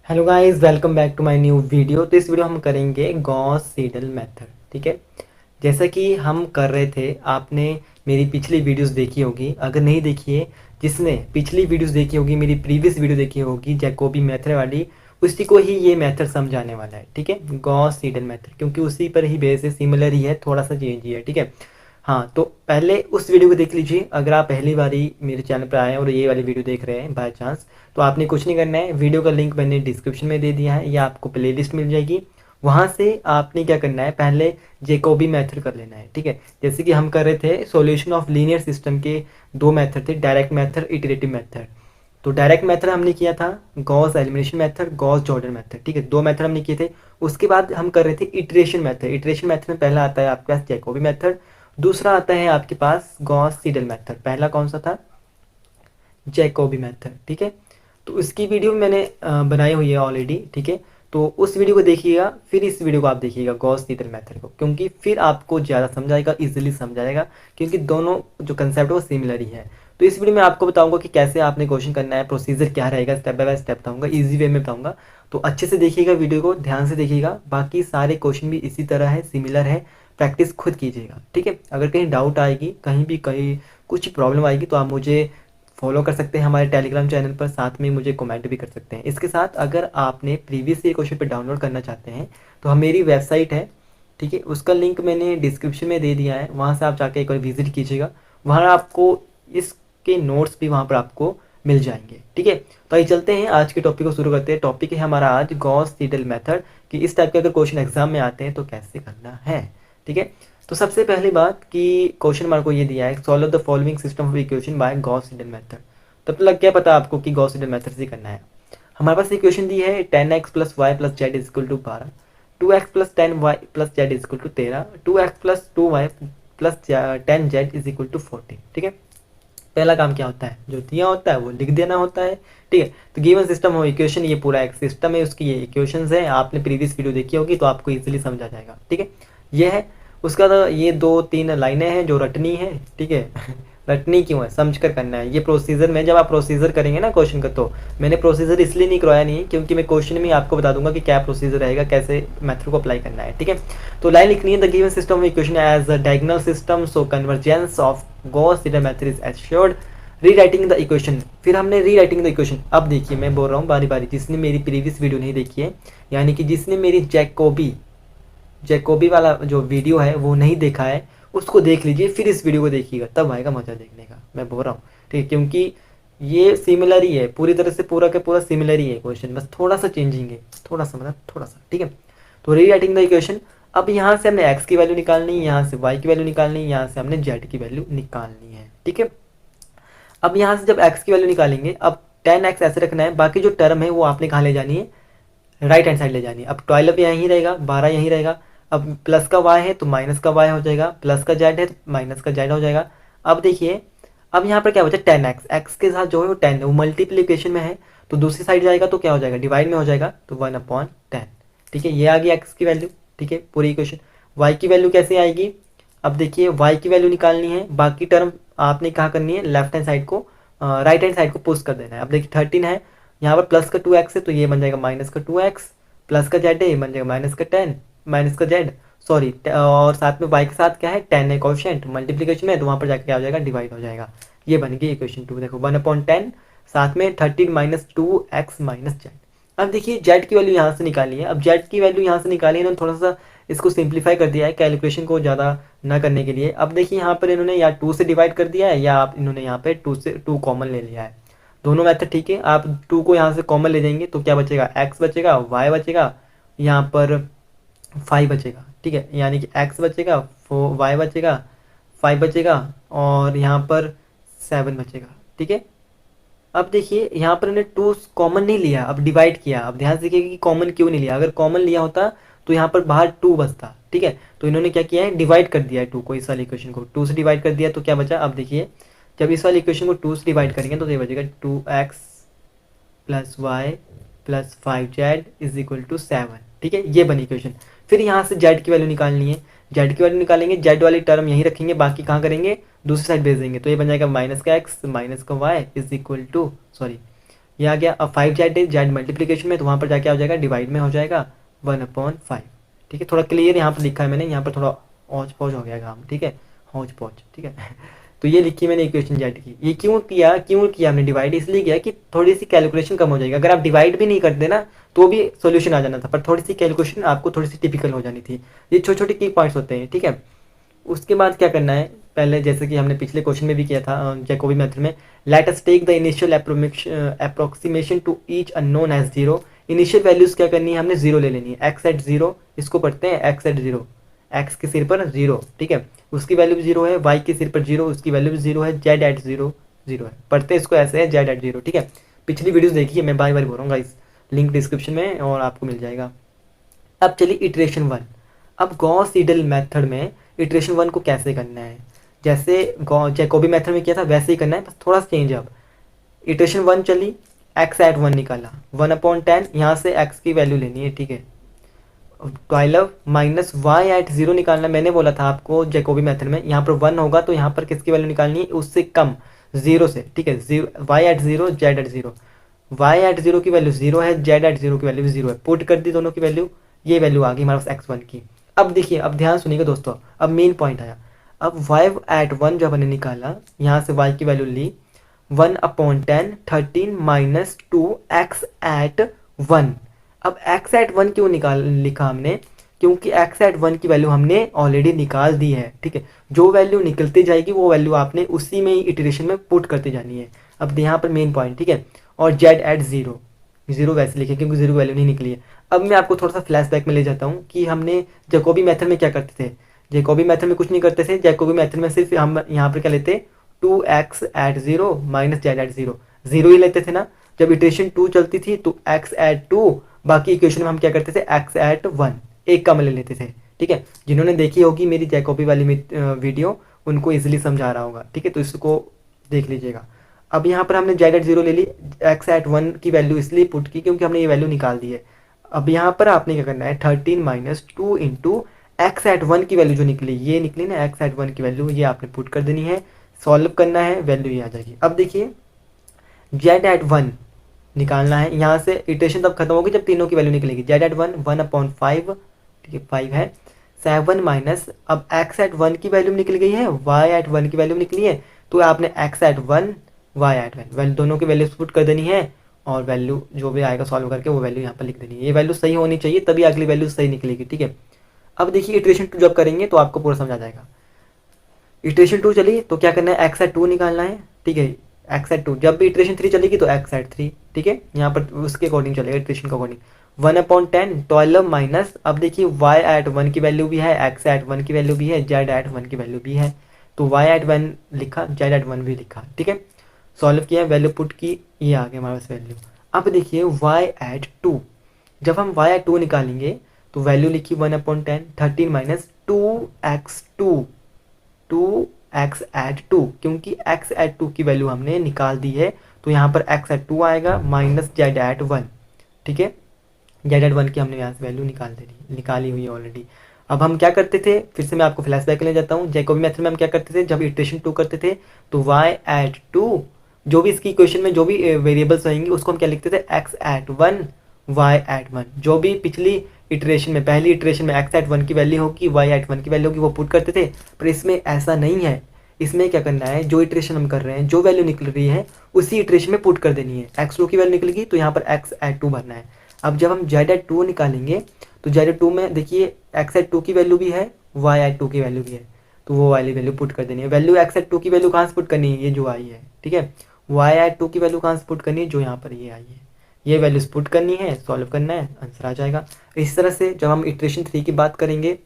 Hello guys, welcome back to my new video. तो इस video हम करेंगे गॉस सीडल मेथड। ठीक है, जैसा कि हम कर रहे थे, आपने मेरी पिछली वीडियोस देखी होगी। अगर नहीं देखी है, जिसने पिछली वीडियोस देखी होगी, मेरी प्रीवियस वीडियो देखी होगी जैकोबी मेथड वाली, उसी को ही ये मेथड समझाने वाला है। ठीक है, गॉस सीडल मेथड, क्योंकि उसी पर ही बेस है, सिमिलर ही है, थोड़ा सा चेंज ही है। ठीक है, हाँ, तो पहले उस वीडियो को देख लीजिए। अगर आप पहली बारी मेरे चैनल पर आए हैं और ये वाली वीडियो देख रहे हैं बाय चांस, तो आपने कुछ नहीं करना है। वीडियो का लिंक मैंने डिस्क्रिप्शन में दे दिया है, या आपको प्लेलिस्ट मिल जाएगी। वहाँ से आपने क्या करना है, पहले जेकोबी मेथड कर लेना है। ठीक है, जैसे कि हम कर रहे थे सॉल्यूशन ऑफ लीनियर सिस्टम के दो मेथड थे, डायरेक्ट मेथड, इटरेटिव मेथड। तो डायरेक्ट मेथड हमने किया था Gauss elimination method, Gauss Jordan method. ठीक है, दो मेथड हमने किए थे। उसके बाद हम कर रहे थे इटरेशन मेथड। इटरेशन मेथड में पहला आता है आपके पास जैकोबी मेथड, दूसरा आता है आपके पास गॉस सीडल मेथड। पहला कौन सा था? Jacobi method. ठीक है, तो उसकी वीडियो मैंने बनाई हुई है ऑलरेडी। ठीक है, तो उस वीडियो को देखिएगा, फिर इस वीडियो को आप देखिएगा गॉस सीडल मेथड को, क्योंकि फिर आपको ज़्यादा समझ आएगा, ईजिली समझ आएगा, क्योंकि दोनों जो कंसेप्ट है वो सिमिलर ही है। तो इस वीडियो में आपको बताऊंगा कि कैसे आपने क्वेश्चन करना है, प्रोसीजर क्या रहेगा, स्टेप बाय स्टेप बताऊंगा, ईजी वे में बताऊंगा। तो अच्छे से देखिएगा, वीडियो को ध्यान से देखिएगा। बाकी सारे क्वेश्चन भी इसी तरह है, सिमिलर है। प्रैक्टिस खुद कीजिएगा। ठीक है, अगर कहीं डाउट आएगी, कहीं भी कहीं कुछ प्रॉब्लम आएगी, तो आप मुझे फॉलो कर सकते हैं हमारे टेलीग्राम चैनल पर, साथ में मुझे कमेंट भी कर सकते हैं। इसके साथ अगर आपने प्रीवियस ईयर क्वेश्चन पर डाउनलोड करना चाहते हैं, तो हम मेरी वेबसाइट है, ठीक है, उसका लिंक मैंने डिस्क्रिप्शन में दे दिया है। वहाँ से आप जाके एक बार विजिट कीजिएगा। वहाँ आपको इसके नोट्स भी वहाँ पर आपको मिल जाएंगे। ठीक है, तो आइए चलते हैं, आज के टॉपिक को शुरू करते हैं। टॉपिक है हमारा आज गॉस सीडल मेथड, कि इस टाइप के अगर क्वेश्चन एग्जाम में आते हैं तो कैसे करना है। ठीक है, तो सबसे पहली बात कि क्वेश्चन मार्क को ये दिया है, solve the following system of equation by Gauss Seidel method. तब तो लग गया पता आपको कि गॉस सीडल मेथड से करना है। हमारे पास इक्वेशन दी है 10x plus y plus z is equal to 12, 2x plus 10y plus z is equal to 13, 2x plus 2y plus 10z is equal to 14। ठीक है, पहला काम क्या होता है, जो दिया होता है वो लिख देना होता है। ठीक है, तो गिवन सिस्टम ऑफ इक्वेशन, ये पूरा एक सिस्टम है, उसकी ये इक्वेशंस है। आपने प्रीवियस वीडियो देखी होगी तो आपको इजीली समझ आ जाएगा। ठीक है, ये है उसका। तो ये दो तीन लाइनें हैं जो रटनी है। ठीक है रटनी क्यों है, समझ कर करना है। ये प्रोसीजर में जब आप प्रोसीजर करेंगे ना क्वेश्चन का, तो मैंने प्रोसीजर इसलिए नहीं करवाया नहीं, क्योंकि मैं क्वेश्चन में आपको बता दूंगा कि क्या प्रोसीजर रहेगा, कैसे मेथड को अप्लाई करना है। ठीक है, तो लाइन लिखनी है, the given system of equation as a diagonal system, so convergence of Gauss Seidel method is assured, rewriting the equation. फिर हमने रीराइटिंग द इक्वेशन। अब देखिए, मैं बोल रहा हूँ बारी बारी, जिसने मेरी प्रीवियस वीडियो नहीं देखी है, यानी कि जिसने मेरी जैकोबी जैकोबी वाला जो वीडियो है वो नहीं देखा है, उसको देख लीजिए, फिर इस वीडियो को देखिएगा, तब आएगा मजा देखने का। मैं बोल रहा हूँ, ठीक है, क्योंकि ये सिमिलर ही है, पूरी तरह से पूरा का पूरा सिमिलर ही है क्वेश्चन, बस थोड़ा सा चेंजिंग है, थोड़ा सा मतलब थोड़ा सा। ठीक है, तो रीराइटिंग द इक्वेशन। अब यहाँ से हमने x की वैल्यू निकालनी है, यहाँ से y की वैल्यू निकालनी है, यहाँ से हमने z की वैल्यू निकालनी है। ठीक है, अब यहाँ से जब x की वैल्यू निकालेंगे, अब 10x ऐसे रखना है, बाकी जो टर्म है वो आपने कहाँ ले जानी है, राइट हैंड साइड ले जानी है। अब 12 यहीं रहेगा, 12 यहीं रहेगा। अब प्लस का y है तो माइनस का y हो जाएगा, प्लस का z है तो माइनस का z हो जाएगा। अब देखिए, अब यहाँ पर क्या बचा, 10x, x के साथ जो है वो 10 है, वो मल्टीप्लीकेशन में है, तो दूसरी साइड जाएगा तो क्या हो जाएगा, डिवाइड में हो जाएगा, तो 1/10। ठीक है, ये आ गई x की वैल्यू। ठीक है, पूरी इक्वेशन। y की वैल्यू कैसे आएगी, अब देखिए, y की वैल्यू निकालनी है, बाकी टर्म आपने कहाँ करनी है, लेफ्ट हैंड साइड को, राइट हैंड साइड को पुश कर देना है। अब देखिए 13 है, यहाँ पर प्लस का 2x है तो ये बन जाएगा माइनस का 2x, प्लस का z है ये बन जाएगा माइनस का 10, माइनस का z, सॉरी, और साथ में y के साथ क्या है, 10 है कोएफिशिएंट, मल्टीप्लिकेशन में, तो वहाँ पर जाकर क्या हो जाएगा, डिवाइड हो जाएगा। ये बन गई इक्वेशन 2। देखो 1/10, साथ में 13 माइनस 2x माइनस z। अब देखिए z की वैल्यू यहाँ से निकाली है। अब z की वैल्यू यहाँ से निकाली है, इन्होंने थोड़ा सा इसको सिंप्लीफाई कर दिया है कैलकुलेशन को ज़्यादा ना करने के लिए। अब देखिए यहाँ पर इन्होंने या 2 से डिवाइड कर दिया है, या आप इन्होंने यहाँ पे 2 से 2 कॉमन ले लिया है। दोनों मेथड ठीक है। आप 2 को यहाँ से कॉमन ले जाएंगे तो क्या बचेगा, x बचेगा, y बचेगा, यहाँ पर 5 बचेगा। ठीक है, यानी कि x बचेगा, y बचेगा, 5 बचेगा, और यहाँ पर 7 बचेगा। ठीक है, अब देखिए यहाँ पर इन्होंने 2 कॉमन नहीं लिया, अब डिवाइड किया। अब ध्यान से देखिए कि कॉमन क्यों नहीं लिया, अगर कॉमन लिया होता तो यहाँ पर बाहर 2 बचता। ठीक है, तो इन्होंने क्या किया है, डिवाइड कर दिया है 2 को, इस वाली इक्वेशन को 2 से डिवाइड कर दिया, तो क्या बचा, अब देखिए, जब इस वाली इक्वेशन को 2 से डिवाइड करेंगे तो ये बचेगा 2x plus y plus 5z is equal to 7। ठीक है, ये बनी इक्वेशन। फिर यहाँ से z की वैल्यू निकालनी है, z की वैल्यू निकालेंगे, z वाली टर्म यहीं रखेंगे, बाकी कहाँ करेंगे, दूसरी साइड भेज देंगे, तो ये बन जाएगा माइनस का x माइनस का y is equal to, sorry, ये आ गया। अब 5z है z मल्टीप्लीकेशन में, तो वहाँ पर जाके आ जाएगा डिवाइड में हो जाएगा 1/5। ठीक है, थोड़ा क्लियर यहाँ पर लिखा है मैंने, यहाँ पर थोड़ा हौच पौच हो गया काम, ठीक है, हौच पौच, ठीक है। तो ये लिखी मैंने इक्वेशन जेड की। ये क्यों किया हमने डिवाइड, इसलिए किया कि थोड़ी सी कैलकुलेशन कम हो जाएगी। अगर आप डिवाइड भी नहीं करते ना तो भी सोल्यूशन आ जाना था, पर थोड़ी सी कैलकुलेशन आपको थोड़ी सी टिपिकल हो जानी थी। ये छोटे छोटे की पॉइंट्स होते हैं, ठीक है। उसके बाद क्या करना है, पहले जैसे कि हमने पिछले क्वेश्चन में भी किया था जैकोबी मेथड में, let us take the initial approximation to each unknown as zero. Initial values क्या करनी है, हमने जीरो ले लेनी है। एक्स एट जीरो, इसको पढ़ते हैं एक्स एट जीरो, एक्स के सिर पर जीरो, ठीक है, उसकी वैल्यू भी जीरो है। वाई के सिर पर जीरो, उसकी वैल्यू भी जीरो है। जेड एट जीरो जीरो है, पढ़ते हैं इसको ऐसे है जेड एट जीरो, ठीक है। पिछली वीडियोस देखिए, मैं बार बार बोल रहा हूँ इस लिंक डिस्क्रिप्शन में और आपको मिल जाएगा। अब चलिए इटरेशन वन। अब गॉस सीडल मेथड में इटरेशन वन को कैसे करना है, जैसे जैकोबी मेथड में किया था वैसे ही करना है, बस थोड़ा सा चेंज। अब इटरेशन वन चली, एक्स एट वन निकाला, 1/10, यहाँ से एक्स की वैल्यू लेनी है, ठीक है। 12 माइनस वाई एट जीरो निकालना, मैंने बोला था आपको जैकोबी मेथड में यहाँ पर वन होगा तो यहाँ पर किसकी वैल्यू निकालनी है, उससे कम, जीरो से, ठीक है। Zero, y at zero, z at zero. Y at zero की वैल्यू जीरो है, जेड एट जीरो की वैल्यू भी जीरो है, पुट कर दी दोनों की वैल्यू, ये वैल्यू आ गई हमारे पास एक्स वन की। अब देखिए, अब ध्यान सुनिएगा दोस्तों, अब मेन पॉइंट आया। अब वाई एट वन जब हमने निकाला, यहाँ से वाई की वैल्यू ली 1/10, 13 minus two x at one. अब एक्स एट वन क्यों लिखा हमने, क्योंकि एक्स एट वन की वैल्यू हमने ऑलरेडी निकाल दी है, ठीक है। जो वैल्यू निकलती जाएगी वो वैल्यू आपने उसी में ही इटरेशन में पुट करते जानी है। अब यहाँ पर मेन पॉइंट, ठीक है। और जेड एट जीरो, जीरो वैसे लिखे क्योंकि जीरो वैल्यू नहीं निकली है। अब मैं आपको थोड़ा सा फ्लैशबैक में ले जाता हूँ कि हमने जैकोबी मेथड में क्या करते थे। जैकोबी मेथड में कुछ नहीं करते थे, जैकोबी मेथड में सिर्फ हम यहाँ पर क्या लेते, 2x at zero minus Z at zero, zero ही लेते थे ना। जब इटरेशन टू चलती थी तो x एट टू, बाकी इक्वेशन में हम क्या करते थे, x एट वन, एक कम ले लेते थे, ठीक है। जिन्होंने देखी होगी मेरी जैकोबी वाली वीडियो, उनको इजीली समझा रहा होगा, ठीक है, तो इसको देख लीजिएगा। अब यहाँ पर हमने जेड एट जीरो ले ली, एक्स एट वन की वैल्यू इसलिए पुट की क्योंकि हमने ये वैल्यू निकाल दी है। अब यहाँ पर आपने क्या करना है, 13 minus two into x at one की वैल्यू जो निकली, ये निकली ना एक्स एट वन की वैल्यू, ये आपने पुट कर देनी है, सॉल्व करना है, वैल्यू ये आ जाएगी। अब देखिए जेड एट वन निकालना है, यहाँ से इटरेशन तब खत्म होगी जब तीनों की वैल्यू निकलेगी। जेड एट वन 1/5, ठीक है, 5 है। 7 माइनस, अब एक्स एट वन की वैल्यू निकल गई है, वाई एट वन की वैल्यू निकली है, तो आपने x at one, y at one, value दोनों की वैल्यू पुट कर देनी है और वैल्यू जो भी आएगा सॉल्व करके वो वैल्यू यहाँ पर लिख देनी है। ये वैल्यू सही होनी चाहिए तभी अगली वैल्यू सही निकलेगी, ठीक है। अब देखिए इटरेशन टू जब करेंगे तो आपको पूरा समझ आ जाएगा। इटरेशन टू चली तो क्या करना है, एक्स एट टू निकालना है, ठीक है। एक्स एट टू, जब भी इटरेशन थ्री चलेगी तो एक्स एट थ्री, ठीक है, यहाँ पर उसके अकॉर्डिंग चलेगा, इटरेशन के अकॉर्डिंग। 1/10, 12 माइनस, अब देखिए वाई एट वन की वैल्यू भी है, एक्स एट वन की वैल्यू भी है, जेड एट वन की वैल्यू भी है, तो वाई एट वन लिखा, जेड एट वन भी लिखा, ठीक है। सॉल्व किया, वैल्यू पुट की, ये आ गया हमारे पास वैल्यू। अब देखिए वाई एट टू, जब हम वाई एट टू निकालेंगे तो वैल्यू लिखी 1/10, 13 minus two x two, two x at two, क्योंकि एक्स एट टू की वैल्यू हमने निकाल दी है तो यहाँ पर एक्स एट टू आएगा माइनस जेड एट वन, ठीक है। जेड एट वन की हमने यहाँ से वैल्यू निकाली हुई है ऑलरेडी। अब हम क्या करते थे, फिर से मैं आपको फ्लैशबैक ले जाता हूँ। जैकोबी मेथड में हम क्या करते थे, जब इटरेशन टू करते थे तो वाई एट टू, जो भी इसकी इक्वेशन में जो भी वेरिएबल्स रहेंगे उसको हम क्या लिखते थे, x at one, y at one. जो भी पिछली इटरेशन में, पहली इटरेशन में एक्स एट वन की वैल्यू होगी, वाई एट वन की वैल्यू होगी, वो पुट करते थे। पर इसमें ऐसा नहीं है, इसमें क्या करना है, जो इटरेशन हम कर रहे हैं, जो वैल्यू निकल रही है उसी इटरेशन में पुट कर देनी है। एक्स टू की वैल्यू निकलेगी तो यहाँ पर एक्स एट टू भरना है। अब जब हम जेड एट टू निकालेंगे तो जेड एट टू में देखिए एक्स एट टू की वैल्यू भी है, वाई एट टू की वैल्यू भी है, तो वो वाली वैल्यू पुट कर देनी है। वैल्यू एक्स एट टू की वैल्यू कहाँ से पुट करनी है, ये जो आई है, ठीक है। वाई एट टू की वैल्यू कहाँ से पुट करनी है, जो यहाँ पर ये आई है, ये वैल्यूज पुट करनी है, सॉल्व करना है, आंसर आ जाएगा। इस तरह से जब हम इटरेशन थ्री की बात करेंगे,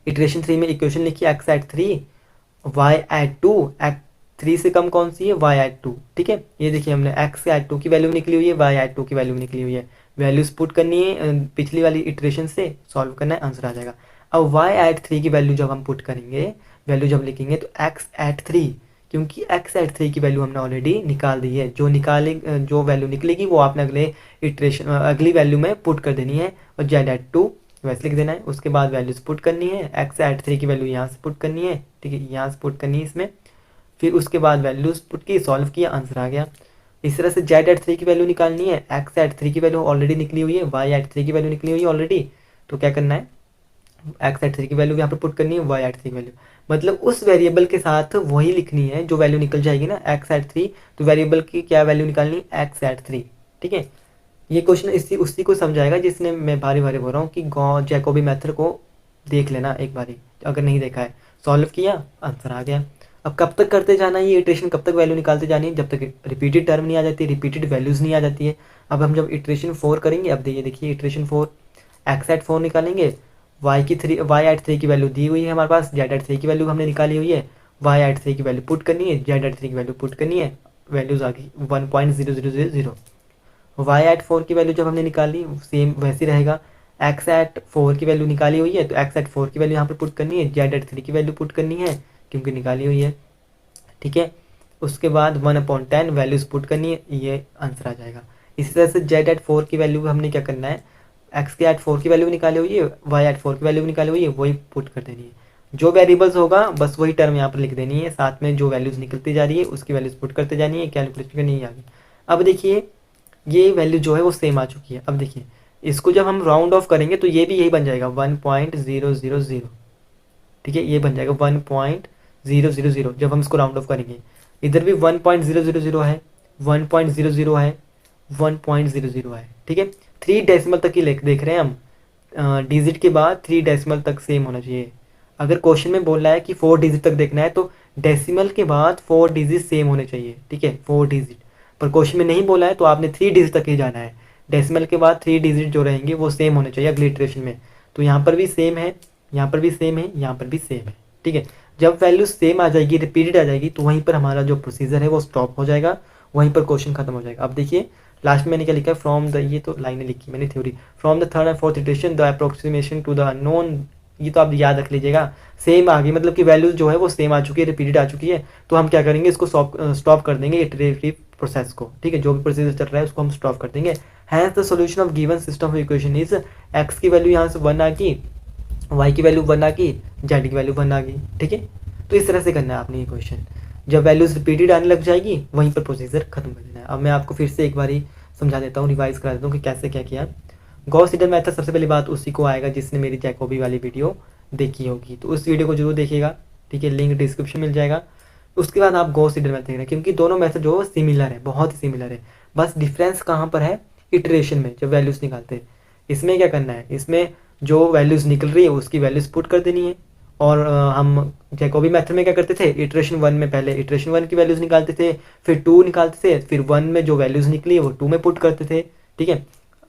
इटरेशन थ्री में इक्वेशन लिखिए x at three, y at two, x three से कम कौन सी है, वाई एट टू, ठीक है। ये देखिए हमने एक्स एट टू की वैल्यू निकली हुई है, वाई एट टू की वैल्यू निकली हुई है, वैल्यूज पुट करनी है पिछली वाली इटरेशन से, सॉल्व करना है, आंसर आ जाएगा। अब वाई एट थ्री की वैल्यू जब हम पुट करेंगे, वैल्यू जब लिखेंगे तो एक्स एट थ्री, क्योंकि एक्स एट थ्री की वैल्यू हमने ऑलरेडी निकाल दी है, जो वैल्यू निकलेगी वो आपने अगले इटरेशन अगली वैल्यू में पुट कर देनी है, और जेड एट टू वैसे लिख देना है। उसके बाद वैल्यूज पुट करनी है, एक्स एट थ्री की वैल्यू यहाँ से पुट करनी है, ठीक है, यहाँ से पुट करनी है इसमें, फिर उसके बाद वैल्यूज पुट की, सॉल्व किया, आंसर आ गया। इस तरह से जेड एट 3 की वैल्यू निकालनी है, एक्स एट 3 की वैल्यू ऑलरेडी निकली हुई है, वाई एट 3 की वैल्यू निकली हुई है ऑलरेडी। तो क्या करना है, एक्स एट 3 की वैल्यू यहाँ पर पुट करनी है, वाई एट 3 की वैल्यू, मतलब उस वेरिएबल के साथ वही लिखनी है जो वैल्यू निकल जाएगी ना एक्स एट 3, तो वेरिएबल की क्या वैल्यू निकालनी है, एक्स एट 3। ठीक है, ये क्वेश्चन इसी उसी को समझाएगा जिसने मैं बारी बारी बोल रहा हूँ कि जैकोबी मेथड को देख लेना एक बारी, अगर नहीं देखा है। सॉल्व किया, आंसर आ गया। अब कब तक करते जाना है ये इटरेशन, कब तक वैल्यू निकालते जानी है, जब तक रिपीटेड टर्म नहीं आ जाती, रिपीटेड वैल्यूज नहीं आ जाती है। अब हम जब इटरेशन 4 करेंगे, अब देखिए इटरेशन 4, एक्स एट 4 निकालेंगे, वाई एट 3 की वैल्यू दी हुई है हमारे पास, जेड एट 3 की वैल्यू हमने निकाली हुई है, वाई एट 3 की वैल्यू पुट करनी है, जेड एट 3 की वैल्यू पुट करनी है, वैल्यूज आ गई 1.0000। वाई एट 4 की वैल्यू जब हमने निकाली सेम वैसे रहेगा, एक्स एट 4 की वैल्यू निकाली हुई है तो एक्स एट 4 की वैल्यू यहाँ पर पुट करनी है, जेड एट 3 की वैल्यू पुट करनी है क्योंकि निकाली हुई है। ठीक है, उसके बाद 1/10 वैल्यूज पुट करनी है, ये आंसर आ जाएगा। इसी तरह से जेड एट 4 की वैल्यू हमने क्या करना है, एक्स के एट 4 की वैल्यू निकाली हुई है, वाई एट 4 की वैल्यू निकाली हुई है, वही पुट कर देनी है। जो वेरिएबल्स होगा बस वही टर्म यहाँ पर लिख देनी है, साथ में जो वैल्यूज निकलती जा रही है उसकी वैल्यूज पुट करते जानी है, कैलकुलेशन करनी है आगे। अब देखिए ये वैल्यू जो है वो सेम आ चुकी है। अब देखिए इसको जब हम राउंड ऑफ करेंगे तो ये भी यही बन जाएगा 1.000। ठीक है, ये बन जाएगा 1.000 जब हम इसको राउंड ऑफ करेंगे। इधर भी 1.000 है, 1.00 है, 1.00 है। ठीक है, 3 डेसिमल तक ही देख रहे हैं हम, डिजिट के बाद 3 डेसिमल तक सेम होना चाहिए। अगर क्वेश्चन में बोल रहा है कि 4 डिजिट तक देखना है तो डेसिमल के बाद 4 डिजिट सेम होने चाहिए। ठीक है, 4 डिजिट, पर क्वेश्चन में नहीं बोला है तो आपने 3 डिजिट तक ही जाना है। डेसिमल के बाद 3 डिजिट जो रहेंगे वो सेम होने चाहिए अगली इटरेशन में। तो यहाँ पर भी सेम है, यहाँ पर भी सेम है, यहाँ पर भी सेम है। ठीक है, जब वैल्यू सेम आ जाएगी, रिपीटेड आ जाएगी, तो वहीं पर हमारा जो प्रोसीजर है वो स्टॉप हो जाएगा, वहीं पर क्वेश्चन खत्म हो जाएगा। अब देखिए लास्ट में मैंने क्या लिखा है, फ्रॉम द, ये तो लाइनें लिखी मैंने theory, from the third and fourth iteration the approximation to the unknown, ये तो आप याद रख लीजिएगा। सेम आ गई मतलब कि वैल्यूज जो है वो सेम आ चुकी है, रिपीटेड आ चुकी है, तो हम क्या करेंगे, इसको स्टॉप कर देंगे इटरेटिव प्रोसेस को। ठीक है, जो भी प्रोसीजर चल रहा है उसको हम स्टॉप कर देंगे। Hence the solution of given system of equation is, x की वैल्यू यहाँ से 1 आ गई, वाई की वैल्यू 1 आ गई, जेड की वैल्यू 1 आ गई। ठीक है, तो इस तरह से करना है आपने ये क्वेश्चन। जब वैल्यूज रिपीटेड आने लग जाएगी वहीं पर प्रोसीजर खत्म कर देना है। अब मैं आपको फिर से एक बारी समझा देता हूँ, रिवाइज करा देता हूँ कि कैसे क्या किया। गॉस सीडल मेथड सबसे पहली बात उसी को आएगा जिसने मेरी जैकोबी वाली वीडियो देखी होगी, तो उस वीडियो को जरूर देखिएगा। ठीक है, लिंक डिस्क्रिप्शन मिल जाएगा। उसके बाद आप गॉस सीडल मेथड देखना, क्योंकि दोनों मेथड जो है सिमिलर है, बहुत ही सिमिलर है। बस डिफरेंस कहाँ पर है, इटरेशन में जब वैल्यूज निकालते हैं। इसमें क्या करना है, इसमें जो वैल्यूज निकल रही है उसकी वैल्यूज पुट कर देनी है। और हम जैकोबी मेथड में क्या करते थे, इटरेशन 1 में पहले इटरेशन 1 की वैल्यूज निकालते थे, फिर 2 निकालते थे, फिर 1 में जो वैल्यूज निकली वो 2 में पुट करते थे। ठीक है,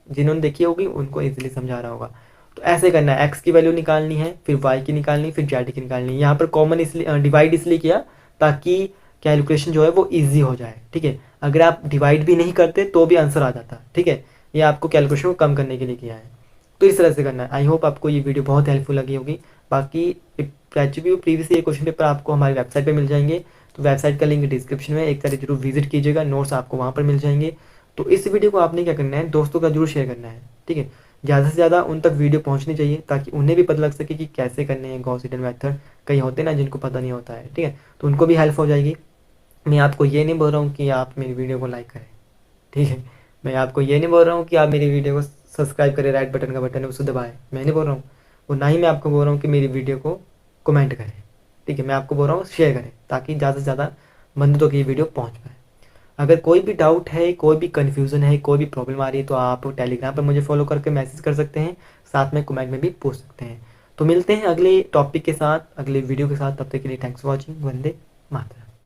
जिन्होंने देखी होगी उनको इजीली समझा रहा होगा। तो ऐसे करना है, एक्स की वैल्यू निकालनी है, फिर वाई की निकालनी, फिर जेड की निकालनी है। यहाँ पर कॉमन इसलिए डिवाइड इसलिए किया ताकि कैलकुलेशन जो है वो ईजी हो जाए। ठीक है, अगर आप डिवाइड भी नहीं करते तो भी आंसर आ जाता। ठीक है, ये आपको कैलकुलेशन को कम करने के लिए किया है। तो इस तरह से करना है। आई होप आपको ये वीडियो बहुत हेल्पफुल लगी होगी। बाकी प्रीवियस ये क्वेश्चन पेपर आपको हमारी वेबसाइट पे मिल जाएंगे, तो वेबसाइट का लिंक डिस्क्रिप्शन में, एक तरह जरूर विजिट कीजिएगा, नोट्स आपको वहाँ पर मिल जाएंगे। तो इस वीडियो को आपने क्या करना है, दोस्तों का जरूर शेयर करना है। ठीक है, ज़्यादा से ज़्यादा उन तक वीडियो पहुँचनी चाहिए ताकि उन्हें भी पता लग सके कि कैसे करने हैं गॉस सीडल मेथड। कई होते हैं ना जिनको पता नहीं होता है, ठीक है, तो उनको भी हेल्प हो जाएगी। मैं आपको ये नहीं बोल रहा हूँ कि आप मेरी वीडियो को लाइक करें। ठीक है, मैं आपको ये नहीं बोल रहा हूँ कि आप मेरी वीडियो को सब्सक्राइब करें, राइट बटन का बटन है उसको दबाएं, मैं नहीं बोल रहा हूँ वो, ना ही मैं आपको बोल रहा हूँ कि मेरी वीडियो को कमेंट करें। ठीक है, मैं आपको बोल रहा हूँ शेयर करें ताकि ज़्यादा से ज़्यादा बंदों तक ये वीडियो पहुँच पाए। अगर कोई भी डाउट है, कोई भी कन्फ्यूज़न है, कोई भी प्रॉब्लम आ रही है तो आप टेलीग्राम पर मुझे फॉलो करके मैसेज कर सकते हैं, साथ में कमेंट में भी पूछ सकते हैं। तो मिलते हैं अगले टॉपिक के साथ, अगले वीडियो के साथ। तब तक के लिए thanks for watching. Vande Mataram.